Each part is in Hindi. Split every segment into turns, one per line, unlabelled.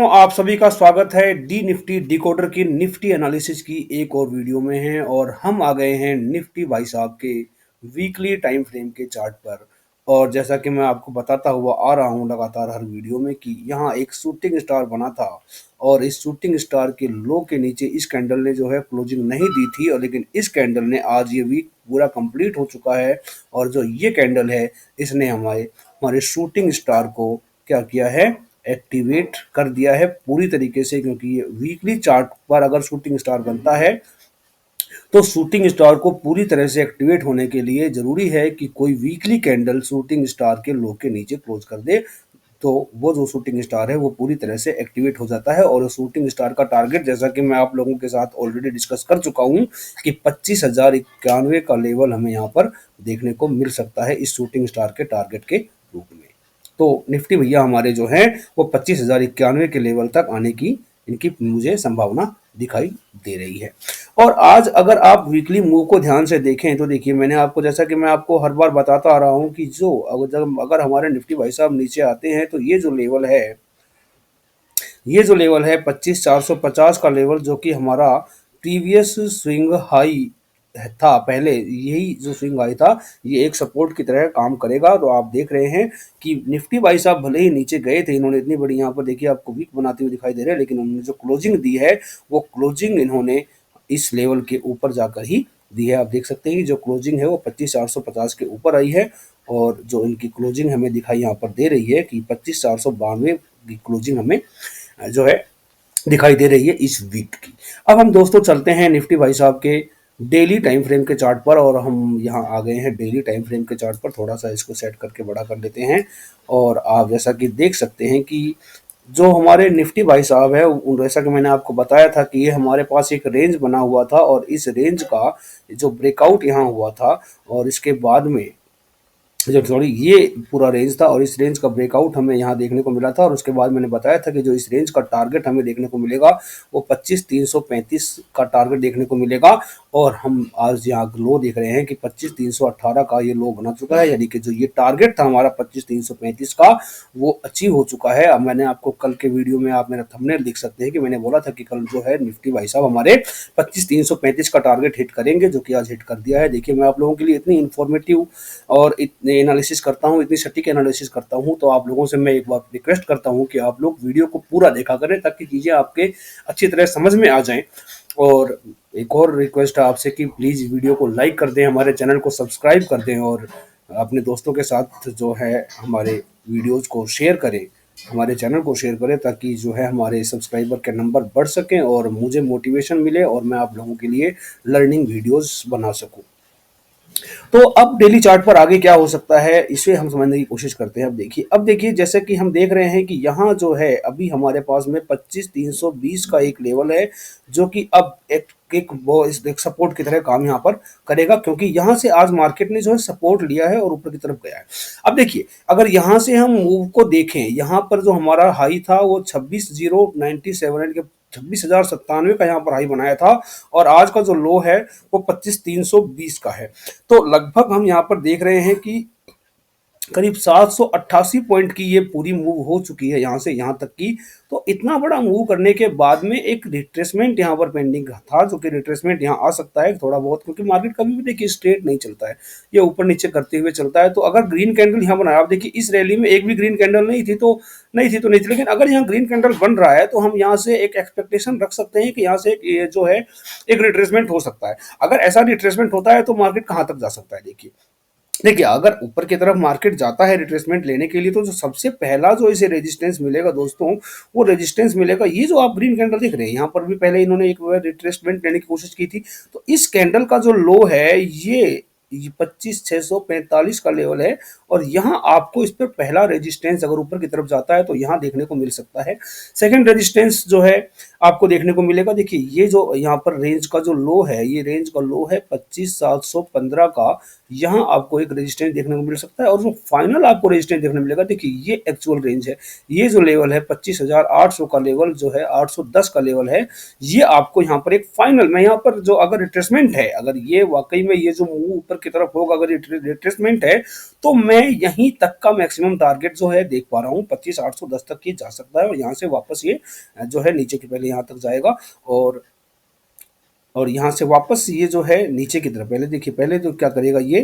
तो आप सभी का स्वागत है डी निफ्टी डिकोडर की निफ्टी एनालिसिस की एक और वीडियो में है और हम आ गए हैं निफ्टी भाई साहब के वीकली टाइम फ्रेम के चार्ट पर। और जैसा कि मैं आपको बताता हुआ आ रहा हूं लगातार हर वीडियो में कि यहाँ एक शूटिंग स्टार बना था और इस शूटिंग स्टार के लो के नीचे इस कैंडल ने जो है क्लोजिंग नहीं दी थी, और लेकिन इस कैंडल ने आज ये वीक पूरा कंप्लीट हो चुका है। और जो ये कैंडल है इसने हमारे हमारे शूटिंग स्टार को क्या किया है, एक्टिवेट कर दिया है पूरी तरीके से। क्योंकि ये वीकली चार्ट पर अगर शूटिंग स्टार बनता है तो शूटिंग स्टार को पूरी तरह से एक्टिवेट होने के लिए जरूरी है कि कोई वीकली कैंडल शूटिंग स्टार के लो के नीचे क्लोज कर दे, तो वो जो शूटिंग स्टार है वो पूरी तरह से एक्टिवेट हो जाता है। और शूटिंग स्टार का टारगेट, जैसा कि मैं आप लोगों के साथ ऑलरेडी डिस्कस कर चुका हूं, कि 25,091 का लेवल हमें यहाँ पर देखने को मिल सकता है इस शूटिंग स्टार के टारगेट के रूप में। तो निफ्टी भैया हमारे जो हैं वो 25,091 के लेवल तक आने की इनकी मुझे संभावना दिखाई दे रही है। और आज अगर आप वीकली मूव को ध्यान से देखें तो देखिए, मैंने आपको, जैसा कि मैं आपको हर बार बताता आ रहा हूं, कि जो अगर हमारे निफ्टी भाई साहब नीचे आते हैं तो ये जो लेवल है 25,450 का लेवल, जो कि हमारा प्रीवियस स्विंग हाई था, पहले यही जो स्विंग हाई था, ये एक सपोर्ट की तरह काम करेगा। तो आप देख रहे हैं कि निफ्टी भाई साहब भले ही नीचे गए थे, इन्होंने इतनी बड़ी यहाँ पर देखिए आपको वीक बनाते हुए दिखाई दे रहे हैं, लेकिन उन्होंने जो क्लोजिंग दी है वो क्लोजिंग इन्होंने इस लेवल के ऊपर जाकर ही दी है। आप देख सकते हैं कि जो क्लोजिंग है वो 25,450 के ऊपर आई है, और जो इनकी क्लोजिंग हमें दिखाई यहाँ पर दे रही है कि 25,492 की क्लोजिंग हमें जो है दिखाई दे रही है इस वीक की। अब हम दोस्तों चलते हैं निफ्टी भाई साहब के डेली टाइम फ्रेम के चार्ट पर, और हम यहाँ आ गए हैं डेली टाइम फ्रेम के चार्ट पर। थोड़ा सा इसको सेट करके बड़ा कर लेते हैं, और आप जैसा कि देख सकते हैं कि जो हमारे निफ्टी भाई साहब है, जैसा कि मैंने आपको बताया था कि ये हमारे पास एक रेंज बना हुआ था, और इस रेंज का जो ब्रेकआउट यहाँ हुआ था, और इसके बाद में जब सॉरी ये पूरा रेंज था, और इस रेंज का ब्रेकआउट हमें यहाँ देखने को मिला था। और उसके बाद मैंने बताया था कि जो इस रेंज का टारगेट हमें देखने को मिलेगा वो 25,335 का टारगेट देखने को मिलेगा। और हम आज यहाँ लो देख रहे हैं कि 25,318 का ये लो बना चुका है, यानी कि जो ये टारगेट था हमारा 25,335 का, वो अचीव हो चुका है। अब मैंने आपको कल के वीडियो में, आप मेरा थंबनेल देख सकते हैं कि मैंने बोला था कि कल जो है निफ्टी भाई साहब हमारे 25,335 का टारगेट हिट करेंगे, जो कि आज हिट कर दिया है। देखिए, मैं आप लोगों के लिए इतनी इन्फॉर्मेटिव और इतने एनालिसिस करता हूँ, इतनी सटीक एनालिसिस करता हूँ, तो आप लोगों से मैं एक बार रिक्वेस्ट करता हूँ कि आप लोग वीडियो को पूरा देखा करें, ताकि चीज़ें आपके अच्छी तरह समझ में आ जाएं। और एक और रिक्वेस्ट है आपसे कि प्लीज़ वीडियो को लाइक कर दें, हमारे चैनल को सब्सक्राइब कर दें, और अपने दोस्तों के साथ जो है हमारे वीडियोज़ को शेयर करें, हमारे चैनल को शेयर करें, ताकि जो है हमारे सब्सक्राइबर के नंबर बढ़ सकें और मुझे मोटिवेशन मिले और मैं आप लोगों के लिए लर्निंग वीडियोज़ बना सकूँ। तो अब डेली चार्ट पर आगे क्या हो सकता है, इसे हम समझने की कोशिश करते हैं। अब देखिए जैसे कि हम देख रहे हैं कि यहाँ जो है अभी हमारे पास में 25,320 का एक लेवल है, जो कि अब एक सपोर्ट की तरह काम यहाँ पर करेगा, क्योंकि यहाँ से आज मार्केट ने जो है सपोर्ट लिया है और ऊपर की तरफ गया है। अब देखिए, अगर यहाँ से हम मूव को देखें, यहाँ पर जो हमारा हाई था वो 26,097 के 26,097 का यहाँ पर हाई बनाया था, और आज का जो लो है वो 25,320 का है। तो लगभग हम यहाँ पर देख रहे हैं कि करीब 788 पॉइंट की ये पूरी मूव हो चुकी है यहाँ से यहाँ तक की। तो इतना बड़ा मूव करने के बाद में एक रिट्रेसमेंट यहाँ पर पेंडिंग था, जो कि रिट्रेसमेंट यहाँ आ सकता है थोड़ा बहुत, क्योंकि मार्केट कभी भी देखिए स्ट्रेट नहीं चलता है, ये ऊपर नीचे करते हुए चलता है। तो अगर ग्रीन कैंडल यहाँ बनाया, आप देखिए इस रैली में एक भी ग्रीन कैंडल नहीं थी, लेकिन अगर यहाँ ग्रीन कैंडल बन रहा है तो हम यहाँ से एक एक्सपेक्टेशन रख सकते हैं कि यहाँ से ये जो है एक रिट्रेसमेंट हो सकता है। अगर ऐसा रिट्रेसमेंट होता है तो मार्केट कहाँ तक जा सकता है, देखिए अगर ऊपर की तरफ मार्केट जाता है रिट्रेसमेंट लेने के लिए, तो जो सबसे पहला जो इसे रेजिस्टेंस मिलेगा दोस्तों, वो रेजिस्टेंस मिलेगा ये जो आप ग्रीन कैंडल देख रहे हैं। यहाँ पर भी पहले इन्होंने एक बार रिट्रेसमेंट लेने की कोशिश की थी, तो इस कैंडल का जो लो है ये 25,645 का लेवल है, और यहाँ आपको इस पर पहला रेजिस्टेंस अगर ऊपर की तरफ जाता है तो यहाँ देखने को मिल सकता है। सेकंड रेजिस्टेंस जो है आपको देखने को मिलेगा, देखिए ये जो यहाँ पर रेंज का जो लो है, ये रेंज का लो है 25,715 का, यहाँ आपको एक रेजिस्टेंस देखने को मिल सकता है। और जो फाइनल आपको रेजिस्टेंस देखने को मिलेगा, देखिए ये एक्चुअल रेंज है, ये जो लेवल है 25,800 का लेवल जो है, 810 का लेवल है, ये आपको यहाँ पर एक फाइनल, मैं यहाँ पर जो अगर रिट्रेसमेंट है, अगर ये वाकई में ये जो मूव ऊपर की तरफ होगा, अगर ये रिट्रेसमेंट है तो मैं यहीं तक का मैक्सिमम टारगेट जो है देख पा रहा हूँ, 25,810 तक ये जा सकता है और यहाँ से वापस ये जो है नीचे की पहले यहाँ तक जाएगा और यहाँ से वापस ये जो है नीचे की तरफ, पहले देखिए पहले तो क्या करेगा ये,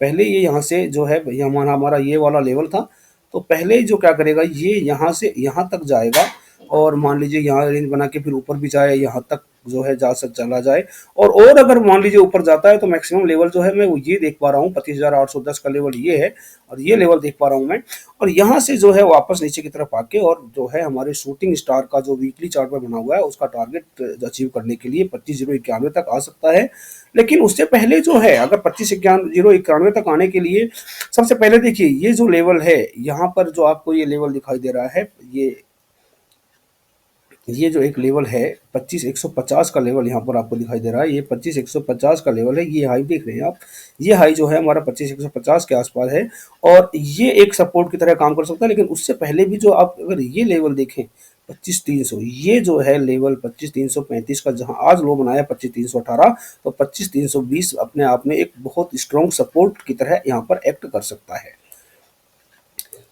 पहले ये यहाँ से जो है ये हमारा हमारा ये वाला लेवल था, तो पहले जो क्या करेगा ये यहाँ से यहाँ तक जाएगा और मान लीजिए यहाँ रेंज बना के फिर ऊपर भी जाए, यहाँ तक जो है चला जाए और अगर मान लीजिए ऊपर जाता है तो मैक्सिमम लेवल जो है मैं वो ये देख पा रहा हूँ, 25,810 का लेवल ये है और ये लेवल देख पा रहा हूँ मैं। और यहाँ से जो है वापस नीचे की तरफ आके और जो है हमारे शूटिंग स्टार का जो वीकली चार्ट पर बना हुआ है उसका टारगेट अचीव करने के लिए 25,091 तक आ सकता है। लेकिन उससे पहले जो है अगर 25,091 तक आने के लिए सबसे पहले देखिए ये जो लेवल है यहाँ पर जो आपको ये लेवल दिखाई दे रहा है, ये जो एक लेवल है 25,150 का लेवल यहाँ पर आपको दिखाई दे रहा है, ये 25,150 का लेवल है, ये हाई देख रहे हैं आप, ये हाई जो है हमारा 25,150 के आसपास है और ये एक सपोर्ट की तरह काम कर सकता है। लेकिन उससे पहले भी जो आप अगर ये लेवल देखें 25,300, ये जो है लेवल 25,335 का जहां आज लो बनाया 25,318, तो 25,320 अपने आप में एक बहुत स्ट्रॉन्ग सपोर्ट की तरह यहाँ पर एक्ट कर सकता है।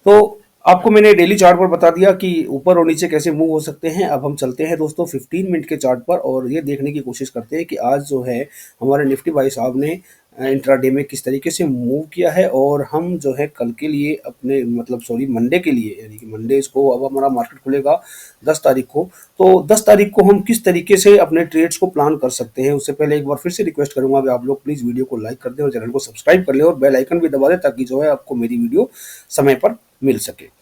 तो आपको मैंने डेली चार्ट पर बता दिया कि ऊपर और नीचे कैसे मूव हो सकते हैं। अब हम चलते हैं दोस्तों 15 मिनट के चार्ट पर और ये देखने की कोशिश करते हैं कि आज जो है हमारे निफ्टी भाई साहब ने इंट्राडे में किस तरीके से मूव किया है और हम जो है कल के लिए अपने मतलब सॉरी मंडे के लिए, यानी कि मंडे को अब हमारा मार्केट खुलेगा 10 तारीख को, तो 10 तारीख को हम किस तरीके से अपने ट्रेड्स को प्लान कर सकते हैं। उससे पहले एक बार फिर से रिक्वेस्ट करूंगा कि आप लोग प्लीज़ वीडियो को लाइक कर दें और चैनल को सब्सक्राइब कर लें और बेल आइकन भी दबा दें ताकि जो है आपको मेरी वीडियो समय पर मिल सके।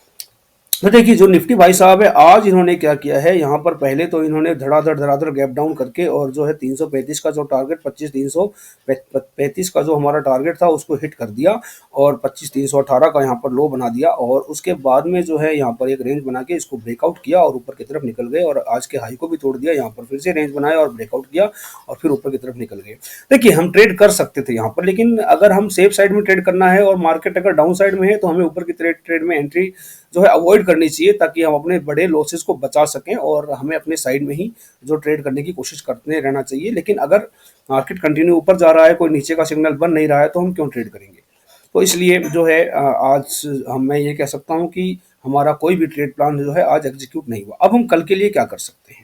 तो देखिए जो निफ्टी भाई साहब है आज इन्होंने क्या किया है, यहाँ पर पहले तो इन्होंने धड़ाधड़ गैप डाउन करके और जो है 335 का जो टारगेट 25,335 का जो हमारा टारगेट था उसको हिट कर दिया और 25,318 का यहाँ पर लो बना दिया और उसके बाद में जो है यहाँ पर एक रेंज बना के इसको ब्रेकआउट किया और ऊपर की तरफ निकल गए और आज के हाई को भी तोड़ दिया, यहाँ पर फिर से रेंज बनाया और ब्रेकआउट किया और फिर ऊपर की तरफ निकल गए। देखिए हम ट्रेड कर सकते थे यहाँ पर, लेकिन अगर हम सेफ साइड में ट्रेड करना है और मार्केट अगर डाउन साइड में है तो हमें ऊपर की ट्रेड में एंट्री जो है अवॉइड करनी चाहिए ताकि हम अपने बड़े लॉसेस को बचा सकें और हमें अपने साइड में ही जो ट्रेड करने की कोशिश करते रहना चाहिए। लेकिन अगर मार्केट कंटिन्यू ऊपर जा रहा है, कोई नीचे का सिग्नल बन नहीं रहा है तो हम क्यों ट्रेड करेंगे। तो इसलिए जो है आज मैं ये कह सकता हूँ कि हमारा कोई भी ट्रेड प्लान जो है आज एग्जीक्यूट नहीं हुआ। अब हम कल के लिए क्या कर सकते हैं।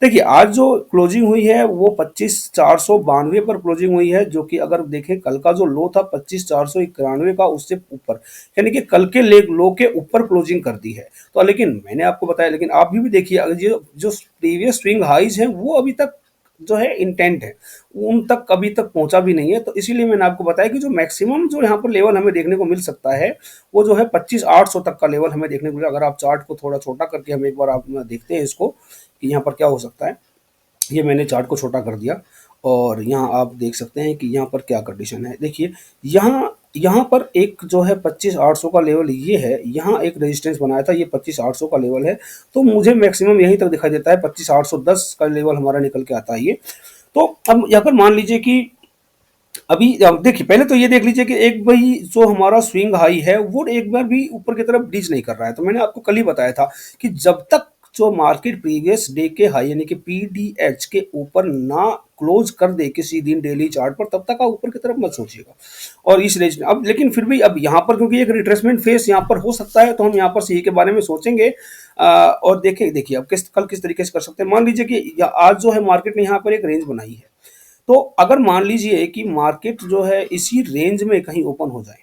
देखिए आज जो क्लोजिंग हुई है वो 25,492 पर क्लोजिंग हुई है, जो कि अगर देखें कल का जो लो था 25,491 का उससे ऊपर, यानी कि कल के लो के ऊपर क्लोजिंग कर दी है। तो लेकिन मैंने आपको बताया, लेकिन आप भी देखिए जो प्रीवियस स्विंग हाइज हैं वो अभी तक जो है इंटेंट है, उन तक अभी तक पहुंचा भी नहीं है। तो इसीलिए मैंने आपको बताया कि जो मैक्सिमम जो यहाँ पर लेवल हमें देखने को मिल सकता है वो जो है 25,800 तक का लेवल हमें देखने को मिला। अगर आप चार्ट को थोड़ा छोटा करके हम एक बार आप देखते हैं इसको कि यहाँ पर क्या हो सकता है, ये मैंने चार्ट को छोटा कर दिया और यहाँ आप देख सकते हैं कि यहाँ पर क्या कंडीशन है। देखिए यहाँ पर एक जो है 25,800 का लेवल ये है, यहाँ एक रेजिस्टेंस बनाया था, ये 25,800 का लेवल है, तो मुझे मैक्सिमम यहीं तक दिखाई देता है 25,810 का लेवल हमारा निकल के आता है ये। तो अब यहाँ पर मान लीजिए कि अभी अब देखिए पहले तो ये देख लीजिए कि एक भाई जो हमारा स्विंग हाई है वो एक बार भी ऊपर की तरफ ब्रीच नहीं कर रहा है। तो मैंने आपको कल ही बताया था कि जब तक जो मार्केट प्रीवियस डे के हाई यानी कि पीडीएच के ऊपर ना क्लोज कर दे किसी दिन डेली चार्ट पर, तब तक आप ऊपर की तरफ मत सोचिएगा। और इस रेंज में अब लेकिन फिर भी अब यहाँ पर क्योंकि एक रिट्रेसमेंट फेस यहाँ पर हो सकता है तो हम यहाँ पर सी के बारे में सोचेंगे और देखिए अब कल किस तरीके से कर सकते हैं। मान लीजिए कि आज जो है मार्केट ने यहाँ पर एक रेंज बनाई है, तो अगर मान लीजिए कि मार्केट जो है इसी रेंज में कहीं ओपन हो जाए,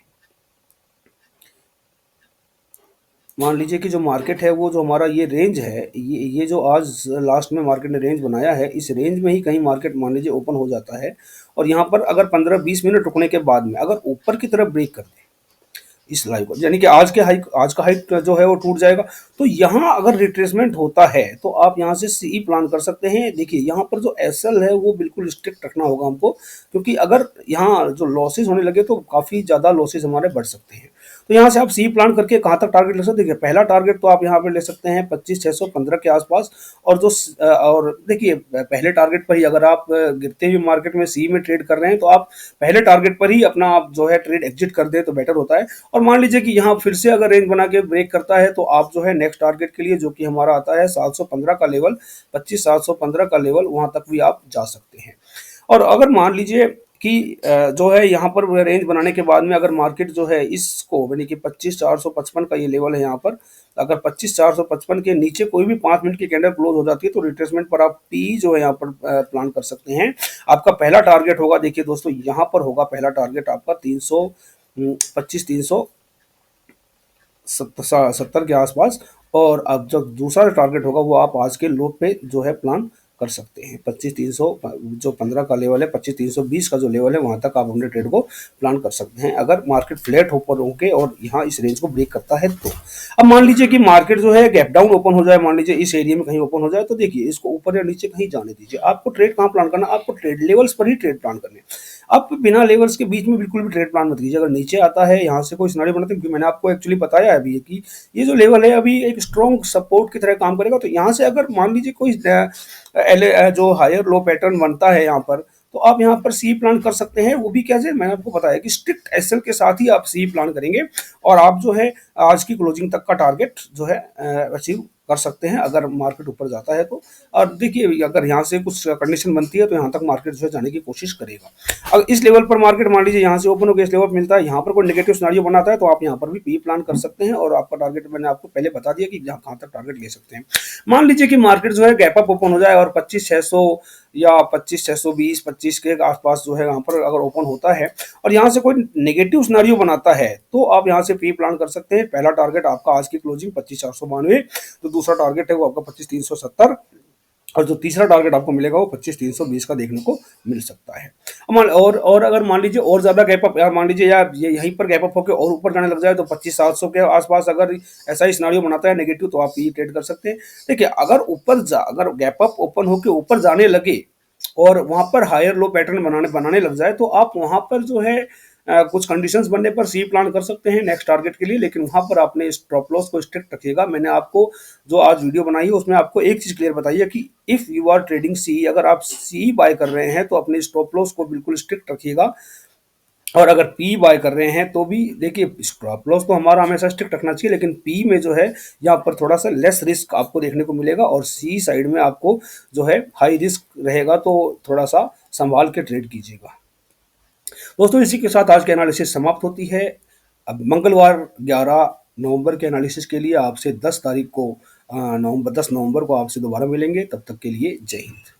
मान लीजिए कि जो मार्केट है वो जो हमारा ये रेंज है, ये जो आज लास्ट में मार्केट ने रेंज बनाया है, इस रेंज में ही कहीं मार्केट मान लीजिए ओपन हो जाता है और यहाँ पर अगर 15-20 मिनट रुकने के बाद में अगर ऊपर की तरफ ब्रेक कर दे इस लाइन को, यानी कि आज का हाइक जो है वो टूट जाएगा, तो यहाँ अगर रिट्रेसमेंट होता है तो आप यहाँ से सी प्लान कर सकते हैं। देखिए यहाँ पर जो एसएल है वो बिल्कुल स्ट्रिक्ट रखना होगा हमको, क्योंकि अगर यहाँ जो लॉसेज होने लगे तो काफ़ी ज़्यादा लॉसेज हमारे बढ़ सकते हैं। तो यहाँ से आप सी प्लान करके कहाँ तक टारगेट ले सकते हैं। देखिए पहला टारगेट तो आप यहाँ पे ले सकते हैं 25,615 के आसपास, और और देखिए पहले टारगेट पर ही अगर आप गिरते हुए मार्केट में सी में ट्रेड कर रहे हैं तो आप पहले टारगेट पर ही अपना आप जो है ट्रेड एग्जिट कर दे तो बेटर होता है। और मान लीजिए कि यहाँ फिर से अगर रेंज बना के ब्रेक करता है तो आप जो है नेक्स्ट टारगेट के लिए जो कि हमारा आता है 715 का लेवल, 25,715 का लेवल, वहां तक भी आप जा सकते हैं। और अगर मान लीजिए कि जो है यहाँ पर रेंज बनाने के बाद में अगर मार्केट जो है इसको यानी कि 25,455 का ये लेवल है यहाँ पर, अगर 25,455 के नीचे कोई भी 5 मिनट की कैंडल क्लोज हो जाती है तो रिट्रेसमेंट पर आप पी जो है यहाँ पर प्लान कर सकते हैं। आपका पहला टारगेट होगा, देखिए दोस्तों यहाँ पर होगा पहला टारगेट आपका 370 के आसपास। और अब जब दूसरा टारगेट होगा वो आप आज के लो पे जो है प्लान कर सकते हैं। 25,300 जो 15 का लेवल है, 25,320 का जो लेवल है वहां तक आप अपने ट्रेड को प्लान कर सकते हैं, अगर मार्केट फ्लैट ऊपर होके और यहाँ इस रेंज को ब्रेक करता है तो। अब मान लीजिए कि मार्केट जो है गैप डाउन ओपन हो जाए, मान लीजिए इस एरिया में कहीं ओपन हो जाए, तो देखिए इसको ऊपर या नीचे कहीं जाने दीजिए। आपको ट्रेड कहाँ प्लान करना, आपको ट्रेड लेवल्स पर ही ट्रेड प्लान करने। आप बिना लेवल्स के बीच में बिल्कुल भी ट्रेड प्लान मत कीजिए। अगर नीचे आता है यहाँ से कोई सिनारियो बनाते हैं, क्योंकि मैंने आपको एक्चुअली बताया है अभी कि ये जो लेवल है अभी एक स्ट्रॉन्ग सपोर्ट की तरह काम करेगा। तो यहाँ से अगर मान लीजिए कोई जो हायर लो पैटर्न बनता है यहाँ पर, तो आप यहाँ पर सी प्लान कर सकते हैं। वो भी कैसे, मैंने आपको बताया कि स्ट्रिक्ट एसएल के साथ ही आप सी प्लान करेंगे और आप जो है आज की क्लोजिंग तक का टारगेट जो है अचीव कर सकते हैं अगर मार्केट ऊपर जाता है तो। और देखिए अगर यहाँ से कुछ कंडीशन बनती है तो यहाँ तक मार्केट जो है जाने की कोशिश करेगा। अगर इस लेवल पर मार्केट मान लीजिए यहाँ से ओपन होकर इस लेवल पर मिलता है, यहाँ पर कोई नेगेटिव सिनारियो बनाता है, तो आप यहाँ पर भी पी प्लान कर सकते हैं और आपका टारगेट मैंने आपको पहले बता दिया कि यहाँ कहाँ तक टारगेट ले सकते हैं। मान लीजिए कि मार्केट जो है गैप अप ओपन हो जाए और 25,600 या 25,620 25 के आसपास जो है यहाँ पर अगर ओपन होता है और यहाँ से कोई नेगेटिव सिनारियो बनाता है, तो आप यहाँ से प्री प्लान कर सकते हैं। पहला टारगेट आपका आज की क्लोजिंग 25,492, तो दूसरा टारगेट है वो आपका 25,370 और जो तीसरा टारगेट आपको मिलेगा वो 25,320 का देखने को मिल सकता है। और अगर मान लीजिए और ज्यादा गैप अप, या मान लीजिए यार ये यहीं पर गैप अप होकर और ऊपर जाने लग जाए तो 25,700 के आसपास अगर ऐसा ही सिनारियो बनाता है नेगेटिव, तो आप ये ट्रेड कर सकते हैं। देखिए अगर गैप अप ओपन होकर ऊपर जाने लगे और वहां पर हायर लो पैटर्न बनाने बनाने लग जाए, तो आप वहां पर जो है कुछ कंडीशंस बनने पर सी प्लान कर सकते हैं नेक्स्ट टारगेट के लिए, लेकिन वहां पर आपने स्टॉप लॉस को स्ट्रिक्ट रखिएगा। मैंने आपको जो आज वीडियो बनाई है उसमें आपको एक चीज क्लियर बताई है कि if you are trading C, अगर आप सी बाय कर रहे हैं तो अपने स्टॉप लॉस को बिल्कुल स्ट्रिक्ट रखिएगा। और अगर पी बाय कर रहे हैं तो भी देखिए स्टॉप लॉस तो हमारा हमेशा स्ट्रिक्ट रखना चाहिए, लेकिन पी में जो है यहाँ पर थोड़ा सा लेस रिस्क आपको देखने को मिलेगा और सी साइड में आपको जो है हाई रिस्क रहेगा, तो थोड़ा सा संभाल के ट्रेड कीजिएगा। दोस्तों इसी के साथ आज की एनालिसिस समाप्त होती है। अब मंगलवार 11 नवंबर के एनालिसिस के लिए आपसे 10 तारीख को 10 नवंबर को आपसे दोबारा मिलेंगे। तब तक के लिए जय हिंद।